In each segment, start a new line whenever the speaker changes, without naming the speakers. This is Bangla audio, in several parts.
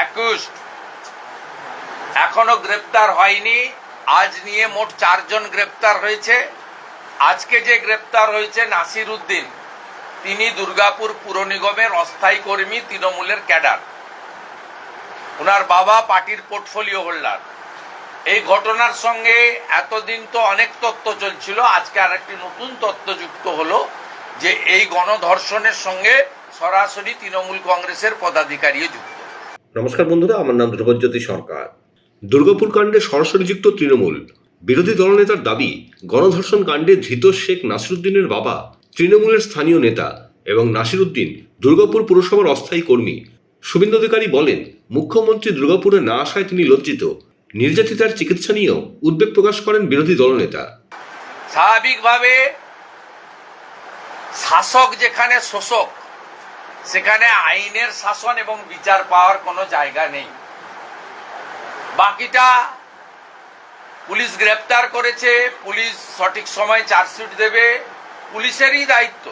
অ্যাকিউজড এখনো গ্রেপ্তার হয়নি। আজ নিয়ে মোট 4 জন গ্রেপ্তার হয়েছে। আজকে যে গ্রেপ্তার হয়েছে নাসির উদ্দিন, তিনি দুর্গাপুর পুর নিগমের অস্থায়ী কর্মী, তৃণমূলের ক্যাডার। ওনার বাবা পার্টির পোর্টফোলিও হোল্ডার। এই ঘটনার সঙ্গে এতদিন তো অনেক তথ্য চলছিল, আজকে আরেকটি নতুন তথ্য যুক্ত হলো যে এই গণধর্ষণের সঙ্গে সরাসরি তৃণমূল কংগ্রেসের পদাধিকারীও যুক্ত।
নমস্কার বন্ধুরা, আমার নাম ধ্রুবজ্যোতি সরকার। দুর্গাপুর কাণ্ডে সরাসরি যুক্ত তৃণমূল। বিরোধী দলনেতার দাবি, গণধর্ষণ কাণ্ডে ধৃত শেখ নাসির উদ্দিনের বাবা তৃণমূলের স্থানীয় নেতা এবং নাসির উদ্দিন দুর্গাপুর পুরসভার অস্থায়ী কর্মী। শুভেন্দু অধিকারী বলেন, মুখ্যমন্ত্রী দুর্গাপুরে না আসায় তিনি লজ্জিত। নির্যাতিতার চিকিৎসা নিয়েও উদ্বেগ প্রকাশ করেন বিরোধী দলনেতা।
স্বাভাবিকভাবে শাসক যেখানে শোষক, সেখানে আইনের শাসন এবং বিচার পাওয়ার কোনো জায়গা নেই। বাকিটা পুলিশ গ্রেপ্তার করেছে, পুলিশ সঠিক সময় চার্জশিট দেবে, পুলিশেরই দায়িত্ব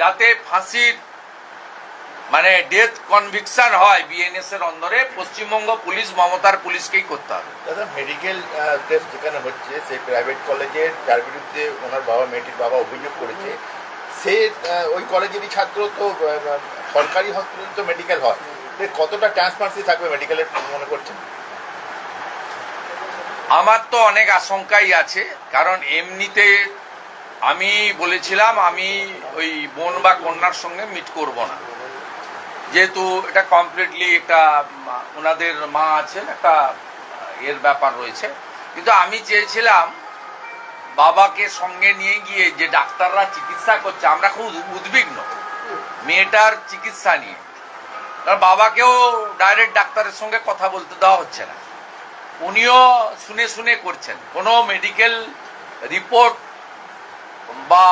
যাতে ফাঁসির ডেথ কনভিকশন হয় বিএনএস এর অন্দরে। পশ্চিমবঙ্গ পুলিশ মমতার পুলিশকেই করতে হবে।
দাদা, মেডিকেল টেস্ট যেখানে হচ্ছে সেই প্রাইভেট কলেজে যার বিরুদ্ধে ওনার বাবা, মেয়েটির বাবা অভিযোগ করেছে, সে ওই কলেজেরই ছাত্র, তো সরকারি হসপিটাল তো মেডিকেল হয়, কতটা ট্রান্সপারেন্সি থাকবে মেডিকেলের মনে করছেন?
আমার তো অনেক আশঙ্কাই আছে, কারণ এমনিতে আমি বলেছিলাম আমি ওই বোন বা কন্যার সঙ্গে মিট করব না, যেহেতু এটা কমপ্লিটলি একটা ওনাদের মা আছেন, একটা এর ব্যাপার রয়েছে। কিন্তু আমি চেয়েছিলাম বাবাকে সঙ্গে নিয়ে গিয়ে যে ডাক্তাররা চিকিৎসা করছে, আমরা খুব উদ্বিগ্ন মেয়েটার চিকিৎসা নিয়ে, কারণ বাবাকেও ডাইরেক্ট ডাক্তারের সঙ্গে কথা বলতে দেওয়া হচ্ছে না। উনিও শুনে শুনে করছেন, কোনো মেডিকেল রিপোর্ট বা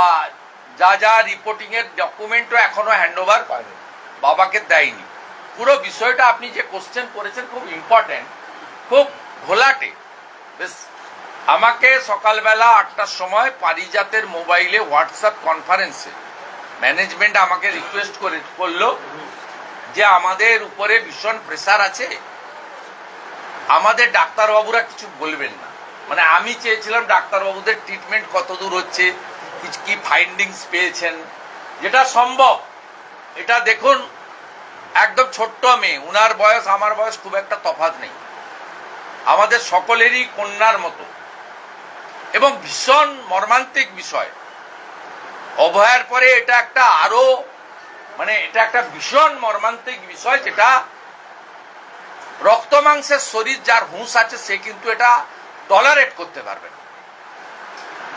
যা যা রিপোর্টিংয়ের ডকুমেন্টও এখনো হ্যান্ডওভার বাবাকে দেয়নি। পুরো বিষয়টা আপনি যে কোশ্চেন করেছেন খুব ইম্পর্টেন্ট, খুব ঘোলাটে। বেশ, আমাকে সকালবেলা 8টার সময় পারিজাতের মোবাইলে হোয়াটসঅ্যাপ কনফারেন্সে ম্যানেজমেন্ট আমাকে রিকোয়েস্ট করলো যে আমাদের উপরে ভীষণ প্রেসার আছে, আমাদের ডাক্তারবাবুরা কিছু বলবেন না। আমি চেয়েছিলাম ডাক্তারবাবুদের ট্রিটমেন্ট কতদূর হচ্ছে, কি ফাইন্ডিংস পেয়েছেন, যেটা সম্ভব। এটা দেখুন, একদম ছোট্ট মেয়ে, উনার বয়স আমার বয়স খুব একটা তফাৎ নেই, আমাদের সকলেরই কন্যার মতো, এবং ভীষণ মর্মান্তিক বিষয়। অভয়ার পরে এটা একটা আরো এটা একটা ভীষণ মর্মান্তিক বিষয়, যেটা রক্ত মাংসের শরীর যার হুঁশ আছে সে কিন্তু এটা টলারেট করতে পারবে না।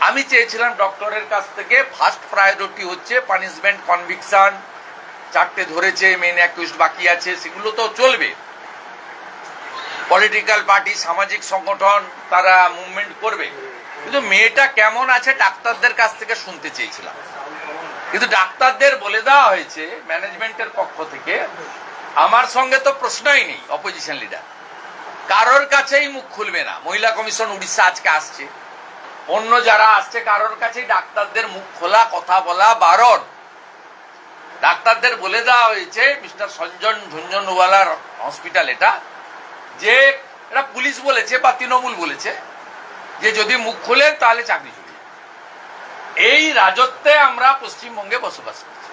আমি চেয়েছিলাম ডক্টরের কাছ থেকে ফার্স্ট প্রায়োরিটি হচ্ছে পানিশমেন্ট, কনভিকশন। 4টে ধরেছে, মেন অ্যাকিউজড বাকি আছে, সেগুলো তো চলবে। পলিটিক্যাল পার্টি, সামাজিক সংগঠন তারা মুভমেন্ট করবে, কিন্তু মেয়েটা কেমন আছে ডাক্তারদের কাছ থেকে শুনতে চেয়েছিলাম। কিন্তু ডাক্তারদের বলে দেওয়া হয়েছে ম্যানেজমেন্টের পক্ষ থেকে, আমার সঙ্গে তো প্রশ্নই নেই, অপোজিশন লিডার কারোর কাছেই মুখ খুলবে না। মহিলা কমিশন উড়িষ্যা আজকে আসছে, অন্য যারা আসছে, কারোর কাছেই ডাক্তারদের মুখ খোলা, কথা বলা বারণ। ডাক্তারদের বলে দেওয়া হয়েছে, মিস্টার সঞ্জন ঝুঞ্ঝুনওয়ালার হসপিটাল এটা, যে এটা পুলিশ বলেছে বা তৃণমূল বলেছে যে যদি মুখ খোলেন তাহলে চাকরি চলে যাবে। এই রাজত্বে আমরা পশ্চিমবঙ্গে বসবাস করছি।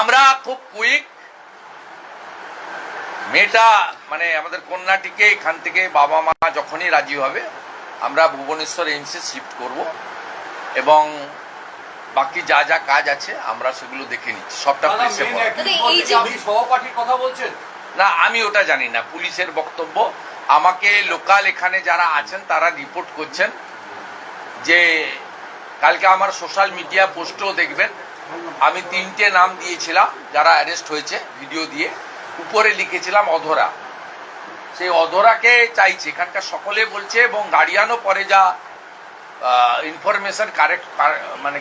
আমরা খুব কুইক, মেয়েটা আমাদের কন্যাটিকে এখান থেকে বাবা মা যখনই রাজি হবে আমরা ভুবনেশ্বর এইমসে শিফট করব, এবং বাকি যা যা কাজ আছে আমরা সেগুলো দেখে নিচ্ছি। সবটা
সহপাঠীর কথা বলছেন
না, আমি ওটা জানি না, পুলিশের বক্তব্য। আমাকে লোকাল এখানে যারা আছেন তারা রিপোর্ট করছেন যে কালকে আমার সোশ্যাল মিডিয়া পোস্টও দেখবেন, আমি 3টে নাম দিয়েছিলাম যারা অ্যারেস্ট হয়েছে, ভিডিও দিয়ে উপরে লিখেছিলাম অধরা। সেই অধরাকে চাইছে এখানকার সকলে বলছে, এবং গার্ডিয়ানও পরে যা ইনফরমেশন কারেক্ট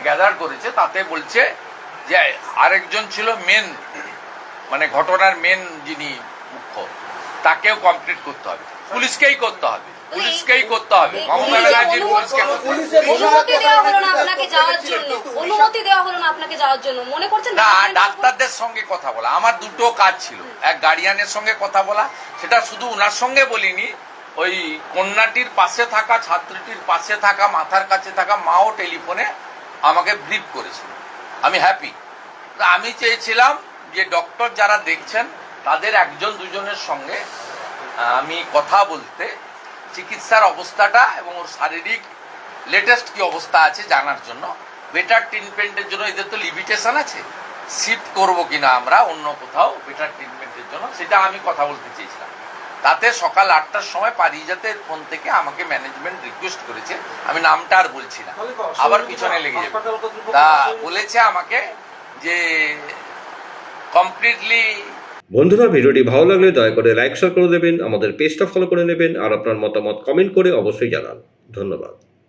গ্যাদার করেছে তাতে বলছে যে আরেকজন ছিল মেন, ঘটনার মেন যিনি মুখ্য, তাকেও কমপ্লিট করতে হবে, পুলিশকেই করতে হবে। পুলিশকেই করতে হবে, মমতা ব্যানার্জির পুলিশকে করতে হবে।
অনুমতি দেওয়া হলো না আপনাকে যাওয়ার জন্য, অনুমতি দেওয়া হলো না আপনাকে যাওয়ার জন্য, মনে করছেন
না,
management-
ডাক্তারদের সঙ্গে কথা বলা আমার দুটো কাজ ছিল, এক গার্ডিয়ানের সঙ্গে কথা বলা, সেটা শুধু ওনার সঙ্গে বলিনি, ওই কন্যাটির পাশে থাকা, ছাত্রীটির পাশে থাকা, মাথার কাছে থাকা মাও টেলিফোনে আমাকে ব্রিফ করেছিল। আমি হ্যাপি। আমি চেয়েছিলাম যে ডক্টর যারা দেখছেন তাদের একজন দুজনের সঙ্গে আমি কথা বলতে, চিকিৎসার অবস্থাটা এবং ওর শারীরিক লেটেস্ট কি অবস্থা আছে জানার জন্য, বেটার ট্রিটমেন্টের জন্য। এদের তো লিমিটেশন আছে, শিফট করবো কিনা আমরা অন্য কোথাও বেটার ট্রিটমেন্টের জন্য, সেটা আমি কথা বলতে চেয়েছিলাম। তাতে সকাল 8টার সময় পারিজাতের ফোন থেকে আমাকে ম্যানেজমেন্ট রিকোয়েস্ট করেছে, আমি নামটা আর বলছি না, আবার পিছনে লেগে যাবে। তা বলেছে আমাকে যে কমপ্লিটলি।
বন্ধুরা, ভিডিওটি ভালো লাগলে দয়া করে লাইক শেয়ার করে দেবেন, আমাদের পেজটা ফলো করে নেবেন আর আপনার মতামত কমেন্ট করে অবশ্যই জানান। ধন্যবাদ।